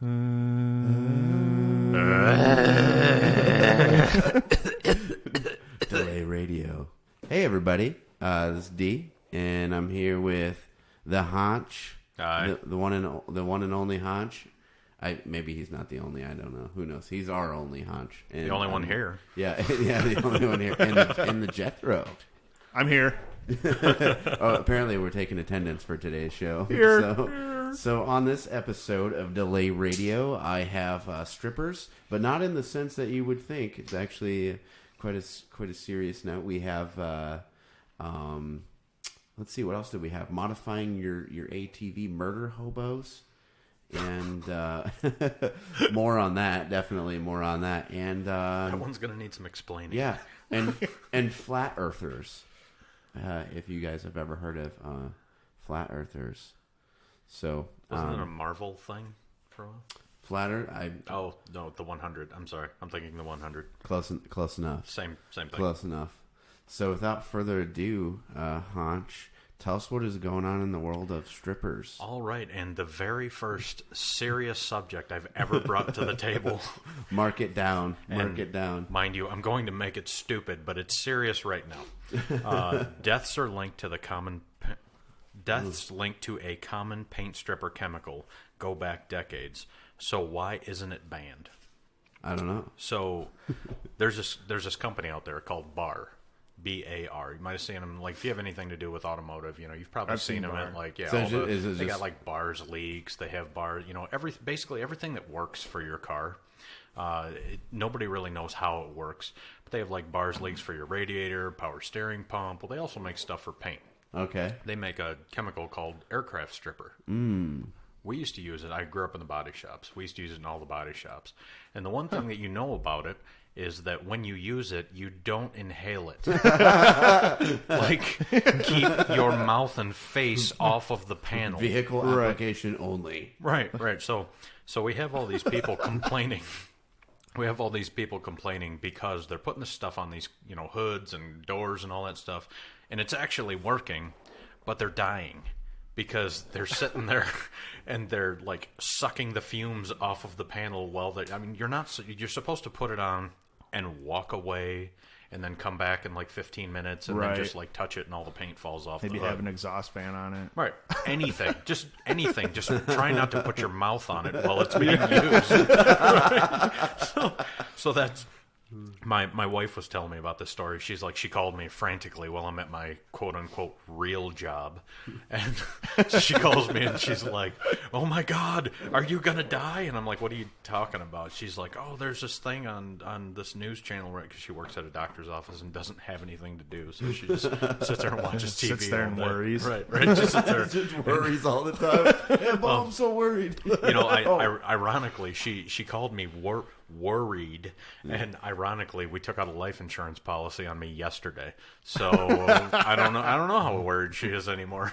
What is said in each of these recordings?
Delay radio. Hey everybody, this is D, and I'm here with the Honch, the one and only Honch. Maybe he's not the only. I don't know. Who knows? He's our only Honch. And, the only one here. Yeah, the only one here. And the Jethro. I'm here. Apparently, we're taking attendance for today's show. So on this episode of Delay Radio, I have strippers, but not in the sense that you would think. It's actually quite a serious note. We have, let's see, what else did we have? Modifying your ATV murder hobos, and more on that. Definitely more on that. And that one's gonna need some explaining. Yeah, and flat earthers. If you guys have ever heard of flat earthers. So wasn't it a Marvel thing for a while? Flatter? Oh no, the 100. I'm sorry, I'm thinking the 100. Close enough. Same thing. Close enough. So without further ado, Honch, tell us what is going on in the world of strippers. All right, and the very first serious subject I've ever brought to the table. Mark it down. Mark it down. Mind you, I'm going to make it stupid, but it's serious right now. Deaths are linked to a common paint stripper chemical. Go back decades. So why isn't it banned? I don't know. So there's this company out there called BAR. BAR. You might have seen them, like, if you have anything to do with automotive, you've probably seen them at, like, So they got, like, bars leaks, they have bars, basically everything that works for your car. Nobody really knows how it works, but they have, like, bars leaks for your radiator, power steering pump. Well, they also make stuff for paint. Okay. They make a chemical called aircraft stripper. We used to use it. I grew up in the body shops. We used to use it in all the body shops. And the one thing that you know about it is that when you use it, you don't inhale it. Like, keep your mouth and face off of the panel. Vehicle application only. Right. So we have all these people complaining. Because they're putting this stuff on these, hoods and doors and all that stuff, and it's actually working, but they're dying. Because they're sitting there and they're, like, sucking the fumes off of the panel while they... you're supposed to put it on and walk away and then come back in, like, 15 minutes and then just, like, touch it and all the paint falls off. Maybe have an exhaust fan on it. Right. Anything. Just anything. Just try not to put your mouth on it while it's being used. Right? So that's... My wife was telling me about this story. She's like, she called me frantically while I'm at my quote-unquote real job. And so she calls me and she's like, oh my God, are you going to die? And I'm like, what are you talking about? She's like, oh, there's this thing on this news channel, right? Because she works at a doctor's office and doesn't have anything to do. So she just sits there and watches TV. Sits there and worries. Right. Just sits there. Just worries all the time. Yeah, Mom, I'm so worried. Ironically, she called me worried, and ironically, we took out a life insurance policy on me yesterday. So I don't know how worried she is anymore.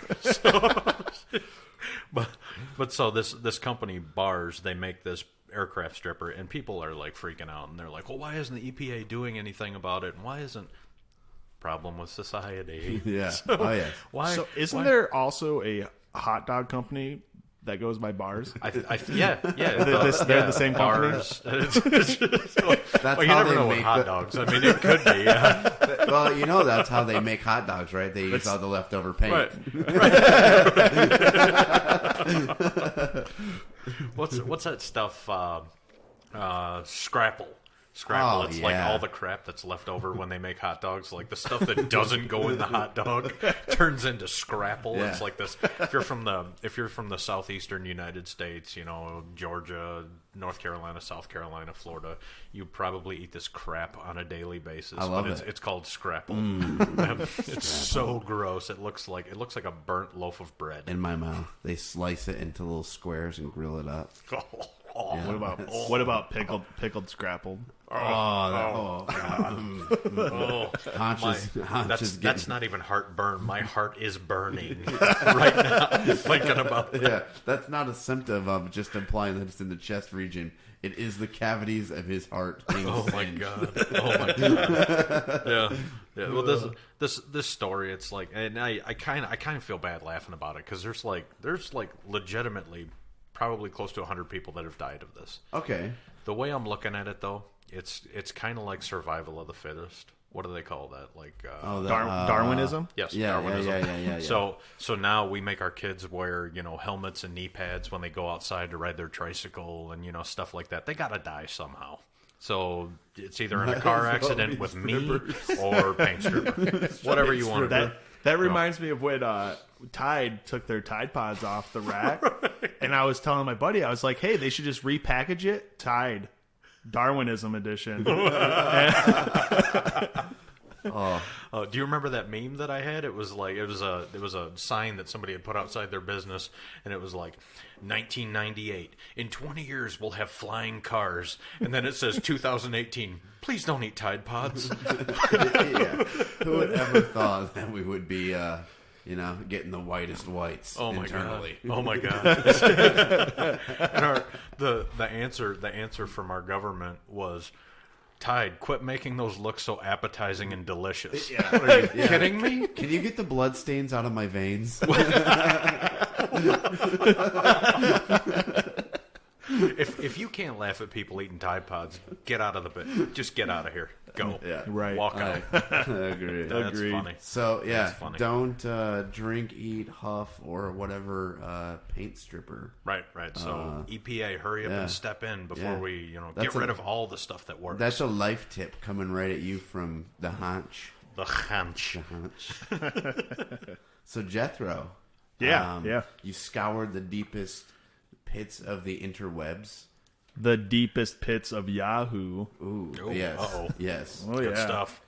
But so this company Bars, they make this aircraft stripper, and people are, like, freaking out, and they're like, well, why isn't the EPA doing anything about it? And why isn't problem with society? Yeah. Why? So isn't there also a hot dog company that goes by Bars? Yeah. They're the same company. Bars. You never know with hot dogs. I mean, it could be. Yeah. Well, that's how they make hot dogs, right? They use all the leftover paint. Right. What's that stuff? Scrapple. It's like all the crap that's left over when they make hot dogs. Like, the stuff that doesn't go in the hot dog turns into Scrapple. Yeah. It's like this. If you're from the southeastern United States, Georgia, North Carolina, South Carolina, Florida, you probably eat this crap on a daily basis. I love it. It's called Scrapple. It's so gross. It looks like a burnt loaf of bread in my mouth. They slice it into little squares and grill it up. Yeah. What about pickled Scrapple? That's not even heartburn. My heart is burning right now thinking about that. Yeah, that's not a symptom of just implying that it's in the chest region. It is the cavities of his heart being my god! Yeah. Well, this story, it's like, and I kind of feel bad laughing about it, because there's legitimately probably close to 100 people that have died of this. Okay. The way I'm looking at it, though, it's kind of like survival of the fittest. What do they call that? Like Darwinism? Yes, Yeah, Darwinism. yeah. So now we make our kids wear, helmets and knee pads when they go outside to ride their tricycle and, stuff like that. They got to die somehow. So it's either in a car accident with me or paint stripper. Whatever you want to do. That reminds me of when Tide took their Tide Pods off the rack. And I was telling my buddy, I was like, hey, they should just repackage it. Tide. Darwinism edition. Do you remember that meme that I had? It was a sign that somebody had put outside their business, and it was like 1998. In 20 years, we'll have flying cars, and then it says 2018. Please don't eat Tide Pods. Yeah. Who would ever thought that we would be, getting the whitest whites internally? Oh my god! And the answer from our government was, Tide, quit making those look so appetizing and delicious. Yeah. Are you kidding me? Can you get the blood stains out of my veins? If you can't laugh at people eating Tide Pods, get out of the bit. Just get out of here. Go. Yeah. Right. Walk out. I agree. That's funny. So, yeah, funny. don't drink, eat, huff, or whatever paint stripper. Right. So EPA, hurry up and step in before we, get rid of all the stuff that works. That's a life tip coming right at you from the Honch. The Honch. So, Jethro. Yeah. You scoured the deepest pits of the interwebs. The deepest pits of Yahoo. Ooh, yes. Uh-oh. Yes. Oh, Good stuff.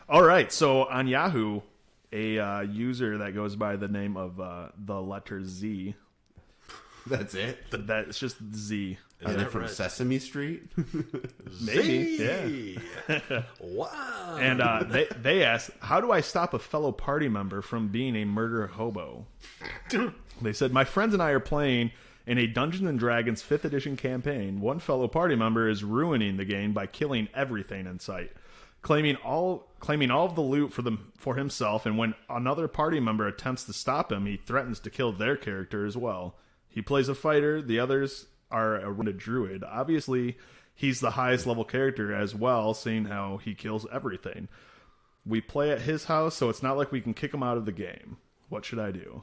All right. So on Yahoo, a user that goes by the name of the letter Z. That's it? That's just Z. Are they from Sesame Street? Maybe. Yeah. Wow. And they asked, how do I stop a fellow party member from being a murder hobo? They said, my friends and I are playing in a Dungeons & Dragons 5th edition campaign. One fellow party member is ruining the game by killing everything in sight, claiming all of the loot for himself, and when another party member attempts to stop him, he threatens to kill their character as well. He plays a fighter, the others are a druid. Obviously, he's the highest level character as well, seeing how he kills everything. We play at his house, so it's not like we can kick him out of the game. What should I do?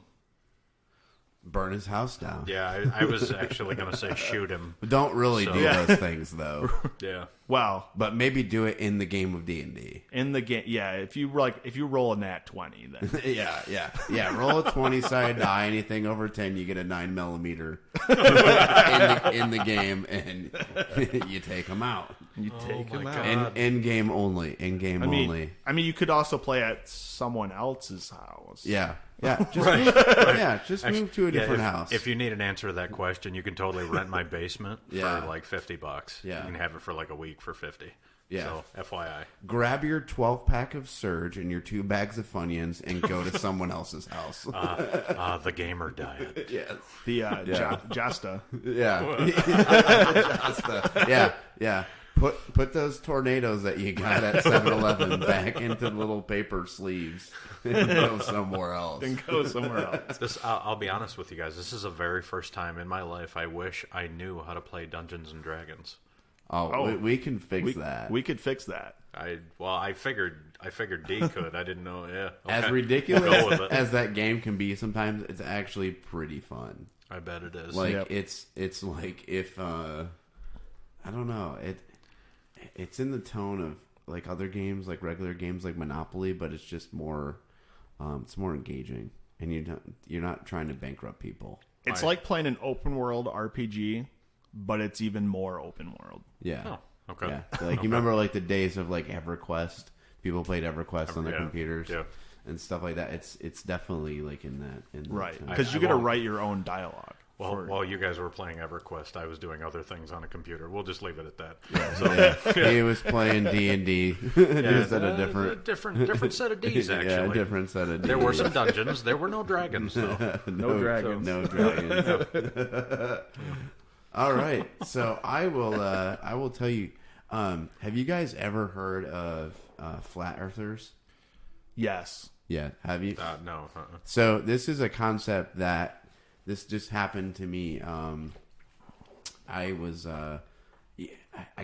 Burn his house down. Yeah, I was actually going to say shoot him. Don't really do those things, though. Yeah. Wow. But maybe do it in the game of D&D. In the game, yeah. If you roll a nat 20, then yeah. Roll a 20-sided die. Anything over 10, you get a 9mm in the game, and you take them out. You take them out. In game only. Only. I mean, you could also play at someone else's house. Yeah. Just move to a different house. If you need an answer to that question, you can totally rent my basement for like $50. Yeah. You can have it for like a week for $50. Yeah. So, FYI. Grab your 12-pack of Surge and your 2 bags of Funyuns and go to someone else's house. The gamer diet. Yes. The Jasta. Yeah. Yeah. Put those tornadoes that you got at 7-Eleven back into little paper sleeves and go somewhere else. I'll be honest with you guys. This is the very first time in my life I wish I knew how to play Dungeons and Dragons. We can fix that. We could fix that. I figured D could. I didn't know. Yeah. Okay. As ridiculous as that game can be, sometimes it's actually pretty fun. I bet it is. Like it's like if I don't know, it's in the tone of like other games, like regular games like Monopoly, but it's just more it's more engaging, and you're not trying to bankrupt people. It's like playing an open world RPG, but it's even more open world. Yeah. Oh, okay. Yeah. Like you remember like the days of like EverQuest. People played EverQuest on their computers and stuff like that. It's definitely like in that right, because you got to write your own dialogue. Well, while you guys were playing EverQuest, I was doing other things on a computer. We'll just leave it at that. Yeah. He was playing D&D. Just at a different set of Ds, actually. Yeah, a different set of Ds. There were some dungeons. There were no dragons, though. No dragons. No dragons. All right. So I will tell you, have you guys ever heard of flat earthers? Yes. Yeah. Have you? No. So this is a concept that this just happened to me I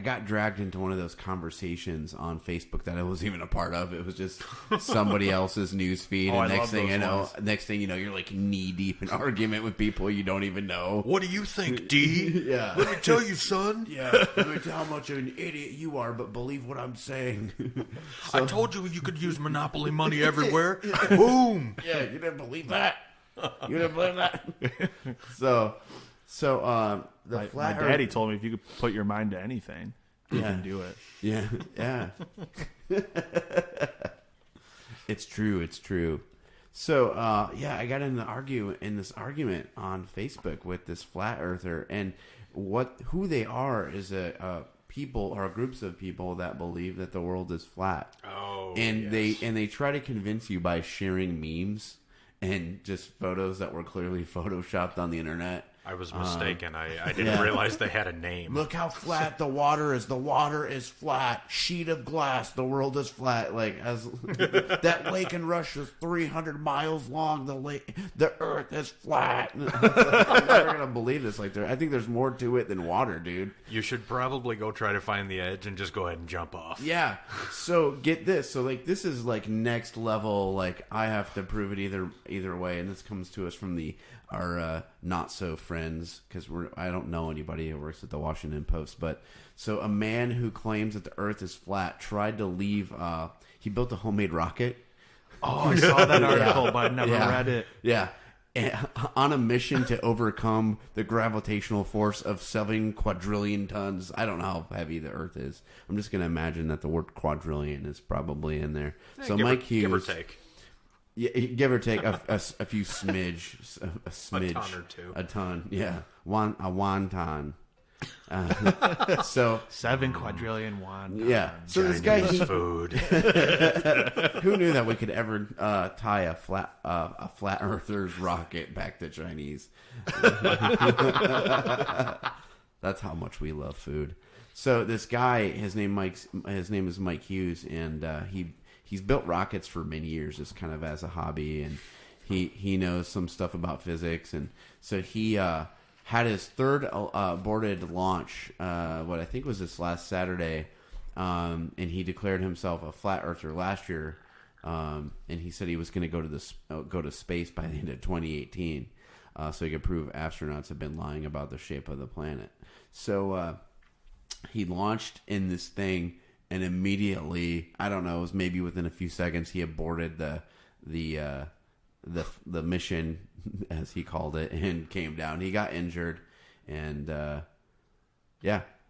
got dragged into one of those conversations on Facebook that I wasn't even a part of. It was just somebody else's news feed, and next thing you know, you're like knee deep in argument with people you don't even know. What do you think, D? Yeah. Let me tell you, son. Yeah, let me tell how much of an idiot you are, but believe what I'm saying. I told you could use Monopoly money everywhere. Boom. Yeah, you didn't believe that. You didn't believe that. So my daddy told me if you could put your mind to anything, you can do it. Yeah. It's true. So I got in this argument on Facebook with this flat earther, and who they are is people or groups of people that believe that the world is flat. Oh, and they try to convince you by sharing memes and just photos that were clearly photoshopped on the internet. I was mistaken. I didn't realize they had a name. Look how flat the water is. The water is flat. Sheet of glass. The world is flat. Like that lake in Russia is 300 miles long. The Earth is flat. I'm never gonna believe this. I think there's more to it than water, dude. You should probably go try to find the edge and just go ahead and jump off. Yeah. So get this. So this is next level. I have to prove it either way, and this comes to us from our not so friends, because I don't know anybody who works at the Washington Post, but so a man who claims that the Earth is flat tried to leave. He built a homemade rocket. Oh, I saw that article, but I never read it. Yeah, on a mission to overcome the gravitational force of 7 quadrillion tons. I don't know how heavy the Earth is. I'm just going to imagine that the word quadrillion is probably in there. So Mike Hughes, give or take. Yeah, give or take a few smidge, a smidge, a ton or two, a ton. Yeah, a wonton. So 7 quadrillion wonton. Yeah. So this guy, food. Who knew that we could ever tie a flat earther's rocket back to Chinese? That's how much we love food. So this guy, his name is Mike Hughes, and he's built rockets for many years, just kind of as a hobby, and he knows some stuff about physics, and so he had his third aborted launch, what I think was this last Saturday, and he declared himself a flat earther last year, and he said he was going to go to space by the end of 2018, so he could prove astronauts have been lying about the shape of the planet. So he launched in this thing. And immediately, I don't know, it was maybe within a few seconds, he aborted the mission, as he called it, and came down. He got injured, and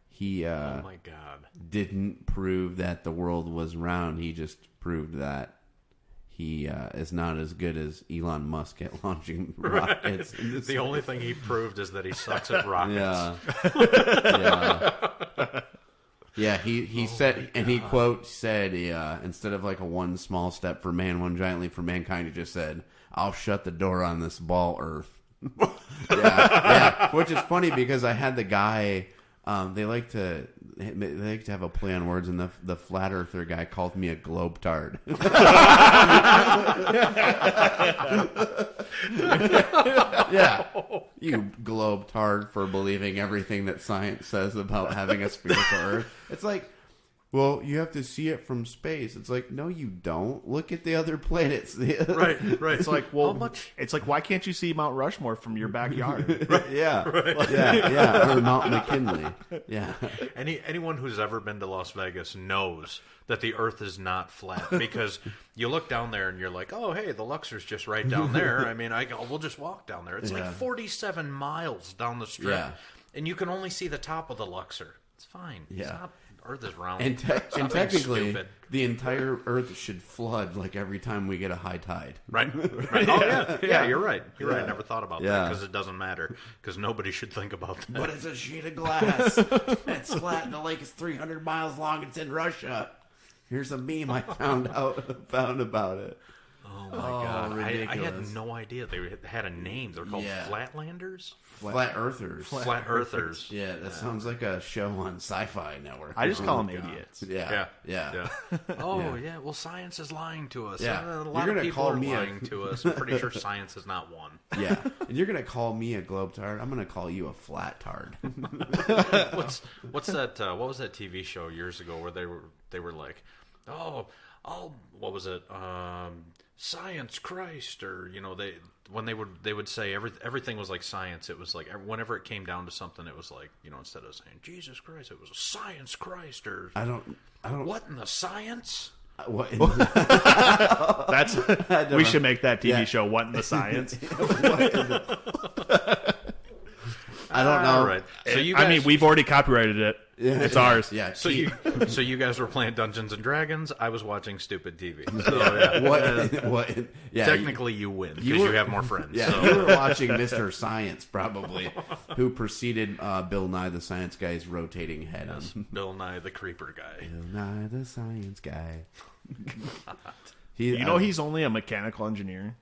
he oh my God, didn't prove that the world was round. He just proved that he is not as good as Elon Musk at launching rockets. The only thing he proved is that he sucks at rockets. Yeah. Yeah, he said, and he quote said, instead of a one small step for man, one giant leap for mankind, he just said, "I'll shut the door on this ball Earth." Yeah, which is funny because I had the guy. They like to have a play on words, and the flat earther guy called me a globetard. Yeah, you globetard for believing everything that science says about having a spherical Earth. It's like, well, you have to see it from space. It's like, no, you don't. Look at the other planets. Right. It's like, well, it's like, why can't you see Mount Rushmore from your backyard? Yeah. Yeah. Or Mount McKinley. Yeah. Anyone who's ever been to Las Vegas knows that the Earth is not flat, because you look down there and you're like, oh, hey, the Luxor's just right down there. I mean, we'll just walk down there. It's like 47 miles down the strip, and you can only see the top of the Luxor. It's fine. Yeah. It's not, Earth is round. And technically, the entire Earth should flood every time we get a high tide. Right. Oh, yeah, you're right. You're right. I never thought about that, because it doesn't matter, because nobody should think about that. But it's a sheet of glass. It's flat, and the lake is 300 miles long. It's in Russia. Here's a meme I found about it. Oh my god! I had ridiculous. no idea they had a name. They're called Flatlanders, Flat Earthers. Flat Earthers. Yeah, that sounds like a show on Sci-Fi Network. I just call them idiots. Yeah. Oh yeah. Well, science is lying to us. Yeah. A lot You're of gonna people call are me lying to us. I'm pretty sure science is not one. Yeah, and you're gonna call me a globetard. I'm gonna call you a flat tard. What's that? What was that TV show years ago where they were like, what was it? Science Christ, or they would say everything was like science. It was like whenever it came down to something, it was like instead of saying Jesus Christ, it was a Science Christ, or I don't. What in the science? What? That's we should make that TV show. What in the science? I don't know. All right. So you guys, we've already copyrighted it. It's ours. Yeah. So you guys were playing Dungeons and Dragons. I was watching stupid TV. So, yeah. What? Yeah. Technically, you win because you have more friends. Yeah, So. you were watching Mr. Science, probably, who preceded Bill Nye the Science Guy's rotating head on. Bill Nye the Creeper guy. Bill Nye the Science Guy. He's only a mechanical engineer.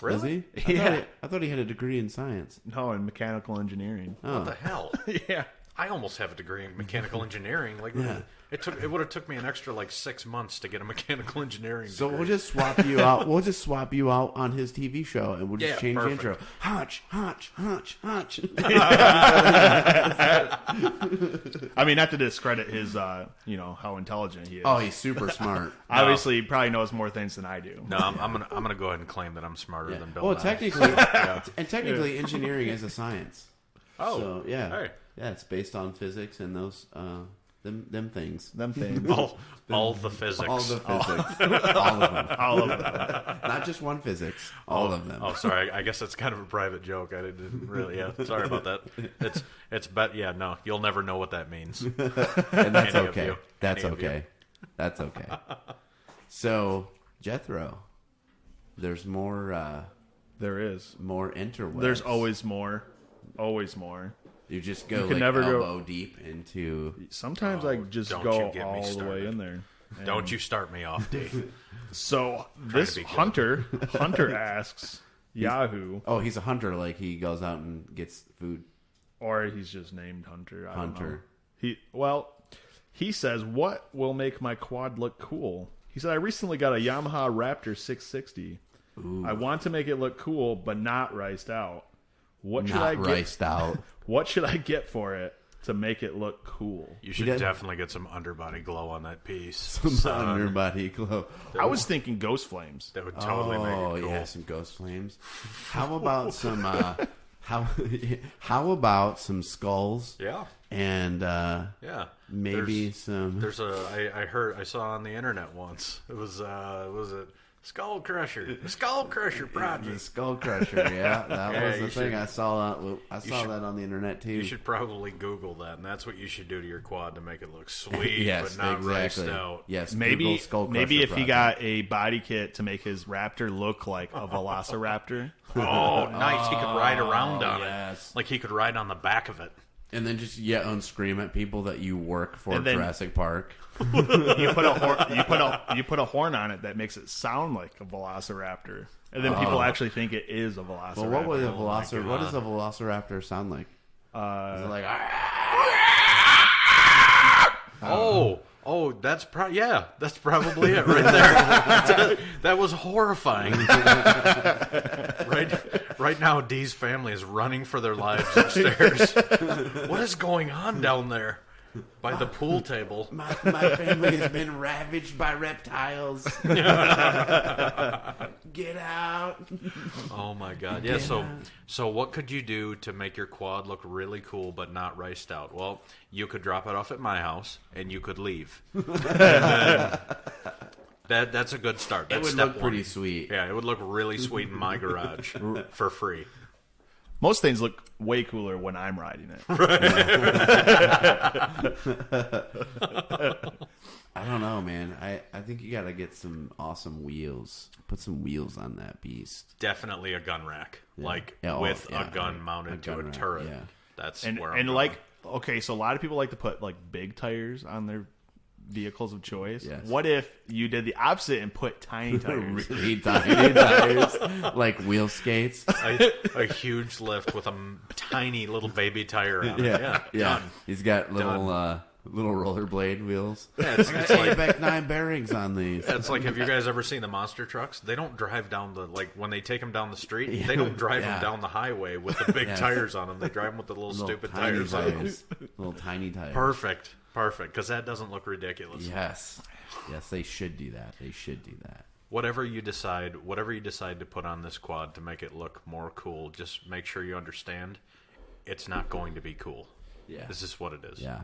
Really? Is he? Yeah. I thought he had a degree in science. No, in mechanical engineering. Oh. What the hell? Yeah. I almost have a degree in mechanical engineering. Like it would have took me an extra 6 months to get a mechanical engineering So degree. we'll just swap you out. We'll just swap you out on his TV show, and we'll just change perfect. the intro. Honch, Honch, Honch, Honch. Not to discredit his, how intelligent he is. Oh, he's super smart. Obviously, he probably knows more things than I do. No, I'm gonna go ahead and claim that I'm smarter than Bill. Well, Nye. technically, engineering is a science. Oh, So yeah, hey. yeah, it's based on physics and those them things. Them things. all the physics. All the physics. All of them. All of them. Not just one physics. All of them. Oh, sorry. I guess that's kind of a private joke. I didn't really. Yeah, sorry about that. It's but yeah, no, you'll never know what that means. And that's Any of okay. you. That's Any of you. okay. That's okay. So Jethro, there's more. There is. More interwebs. There's always more. Always more. You just go can never go- elbow deep into. Sometimes I just don't go you get me all the started. way in there. And Don't you start me off, Dave. So this to be good. Hunter asks Yahoo, Oh, he's a hunter. Like he goes out and gets food. or he's just named Hunter. I don't know. Hunter. He says, "What will make my quad look cool?" He said, "I recently got a Yamaha Raptor 660. I want to make it look cool, but not riced out. What should I Not get? riced out. What should I get for it to make it look cool?" You should did- definitely get some underbody glow on that piece. Some underbody glow. I was thinking Ghost Flames. That would totally make it cool. Yeah, some ghost flames. How about some? How about some skulls? Yeah. And Yeah. maybe some. There's I saw on the internet once. It was it Skull Crusher. The Skull Crusher The project. Skull Crusher, yeah, that Yeah, was the you thing. should- I saw that. I saw should- that on the internet too. You should probably Google that, and that's what you should do to your quad to make it look sweet, Yes, but not riced exactly. out. Yes, Maybe Google Skull Crusher maybe if he project. got a body kit to make his Raptor look like a Velociraptor. Oh, nice! He could ride around on yes. it, like he could ride on the back of it. And then just yell and scream at people that you work for And then- Jurassic Park. You put a horn on it that makes it sound like a Velociraptor, and then people actually think it is a Velociraptor. Well, what would a my Velociraptor? What God. does a Velociraptor sound like? Is it like? Oh, that's probably it right there. That was horrifying. Right now, Dee's family is running for their lives upstairs. What is going on down there by the pool table? My family has been ravaged by reptiles. Get out. Oh my God! Yeah. So what could you do to make your quad look really cool but not riced out? Well, you could drop it off at my house and you could leave. That's a good start. That's It would step look pretty one. sweet. Yeah, it would look really sweet in my garage for free. Most things look way cooler when I'm riding it. I don't know, man. I think you got to get some awesome wheels. Put some wheels on that beast. Definitely a gun rack, Yeah, with yeah, a gun mounted a to gun a rack, turret. yeah. That's And where I'm and going. like, okay, so a lot of people like to put like big tires on their vehicles of choice. Yes. What if you did the opposite and put tiny tires? Really tiny tires, like wheel skates. A huge lift with a tiny little baby tire on it. Yeah. Done. He's got little rollerblade wheels. Yeah, it's I got like, ABEC 9 bearings on these. it's like, have you guys ever seen the monster trucks? They don't drive down when they take them down the street, they don't drive them down the highway with the big tires on them. They drive them with the little stupid tires on them. Little tiny tires. Perfect, because that doesn't look ridiculous. Yes, they should do that. Whatever you decide to put on this quad to make it look more cool, just make sure you understand it's not going to be cool. Yeah. This is what it is. Yeah.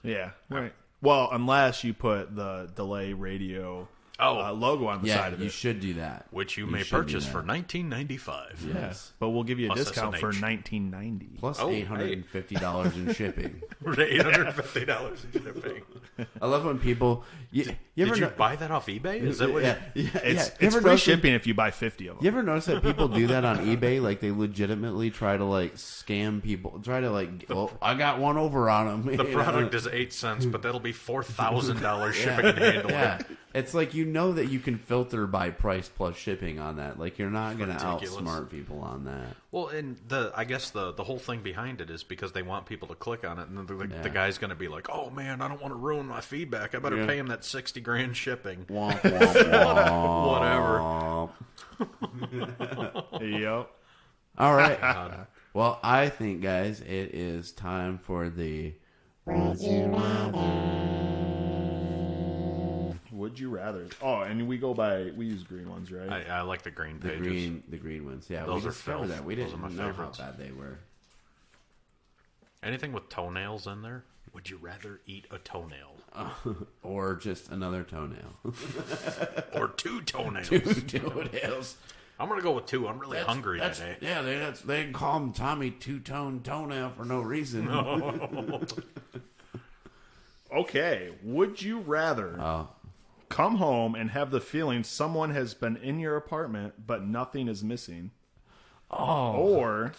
Yeah, right. Well, unless you put the Delay Radio logo on the side of it. You should do that. Which you may purchase for $19.95. Yes. But we'll give you a Plus discount for SNH. $19.90. Plus $850 in shipping. $850 in shipping. I love when people... You Did you buy that off eBay? Is that what? It's free shipping if you buy 50 of them. You ever notice that people do that on eBay? Like, they legitimately try to, like, scam people. Try to, like, I got one over on them. The product is 8 cents, but that'll be $4,000 shipping and handling. Yeah. It's like, you know that you can filter by price plus shipping on that. Like, you're not going to outsmart people on that. Well, and I guess the whole thing behind it is because they want people to click on it, and the guy's going to be like, "Oh man, I don't want to ruin my feedback. I better pay him that $60,000 shipping." Womp, womp, Whatever. Yep. All right. Well, I think, guys, it is time for the Would you rather? Oh, and we use green ones, right? I like the green pages. the green ones. Yeah, Those we are discovered filth. that. We Those didn't are my know favorites. how bad they were. Anything with toenails in there? Would you rather eat a toenail? Or just another toenail. Or 2 toenails? 2 toenails. I'm going to go with 2. I'm really hungry today. Yeah, they call him Tommy Two-Tone Toenail for no reason. Okay. Would you rather come home and have the feeling someone has been in your apartment but nothing is missing? Or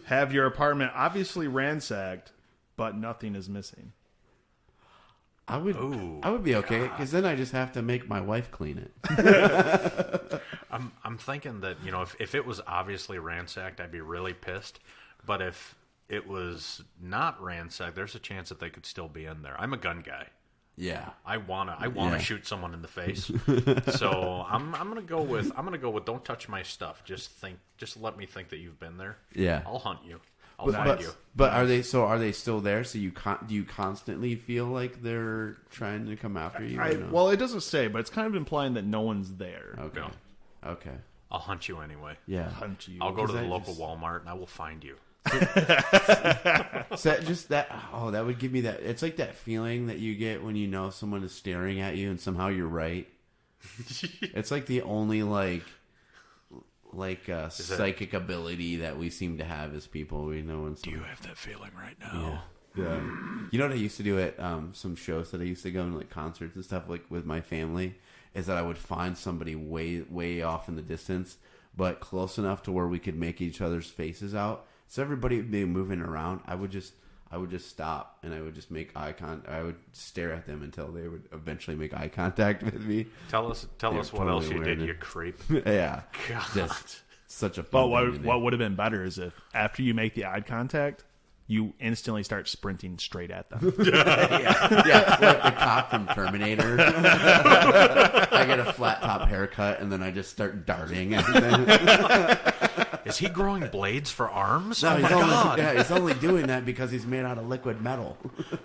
have your apartment obviously ransacked but nothing is missing? I would be okay, because then I just have to make my wife clean it. I'm thinking that, if it was obviously ransacked, I'd be really pissed. But if it was not ransacked, there's a chance that they could still be in there. I'm a gun guy. Yeah, I wanna shoot someone in the face. So I'm gonna go with don't touch my stuff. Just let me think that you've been there. Yeah, I'll hunt you. I'll find you. But are they still there? So do you constantly feel like they're trying to come after you? Well, it doesn't say, but it's kind of implying that no one's there. Okay. No. Okay. I'll hunt you anyway. Yeah. Hunt you. I'll go to the local Walmart and I will find you. So that would give me that. It's like that feeling that you get when you know someone is staring at you and somehow you're right. It's like the only psychic ability that we seem to have as people. We know when. Do you have that feeling right now? Yeah. You know what I used to do at some shows that I used to go to, like concerts and stuff, like with my family, is that I would find somebody way, way off in the distance, but close enough to where we could make each other's faces out. So everybody would be moving around. I would just stop and I would just make eye contact. I would stare at them until they would eventually make eye contact with me. Tell us what else you did, you creep. Yeah. God. Just such a But fun thing to what would have been better is if after you make the eye contact, you instantly start sprinting straight at them. Yeah, like the cop from Terminator. I get a flat top haircut and then I just start darting at them. Is he growing blades for arms? No, oh my God. Yeah, he's only doing that because he's made out of liquid metal.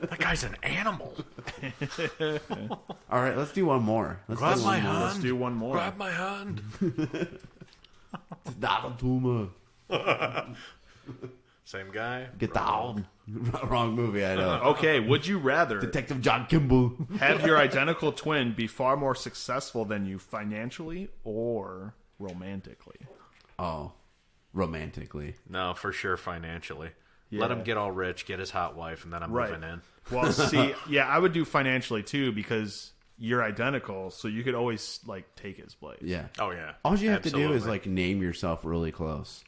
That guy's an animal. All right, let's do one more. Grab my hand. Let's do one more. Grab my hand. It's not a tumor. Same guy. Get down. Wrong movie, I know. Okay, would you rather Detective John Kimball. have your identical twin be far more successful than you financially or romantically? Oh, romantically. No, for sure financially. Yeah. Let him get all rich, get his hot wife, and then I'm moving in. Well, see, yeah, I would do financially too because you're identical, so you could always take his place. Yeah. Oh, yeah. All you have to do Absolutely. is name yourself really close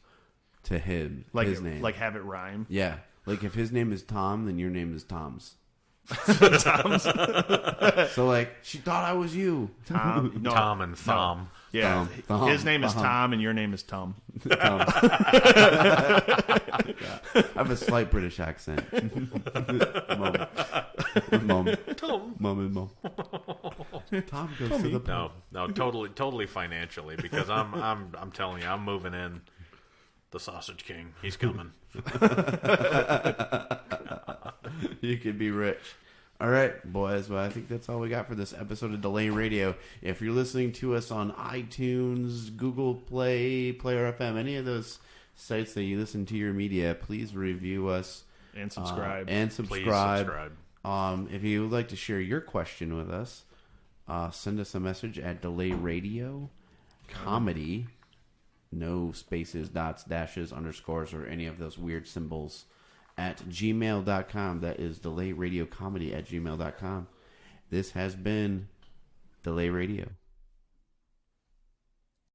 to him. His name. Have it rhyme. Yeah. Like if his name is Tom, then your name is Tom's. Tom's. So, like, she thought I was you. Tom. No, Tom and Thom. Yeah, Thom. his name is Tom, and your name is Tom. Tom. I have a slight British accent. Mom. Tom. Mom and mom. Tom goes to the pub. No, totally financially, because I'm telling you, I'm moving in. The Sausage King, he's coming. You could be rich. All right, boys. Well, I think that's all we got for this episode of Delay Radio. If you're listening to us on iTunes, Google Play, Player FM, any of those sites that you listen to your media, please review us And subscribe. Please subscribe. subscribe. If you would like to share your question with us, send us a message at Delay Radio Comedy. No spaces, dots, dashes, underscores, or any of those weird symbols at gmail.com. That is delayradiocomedy at gmail.com. This has been Delay Radio.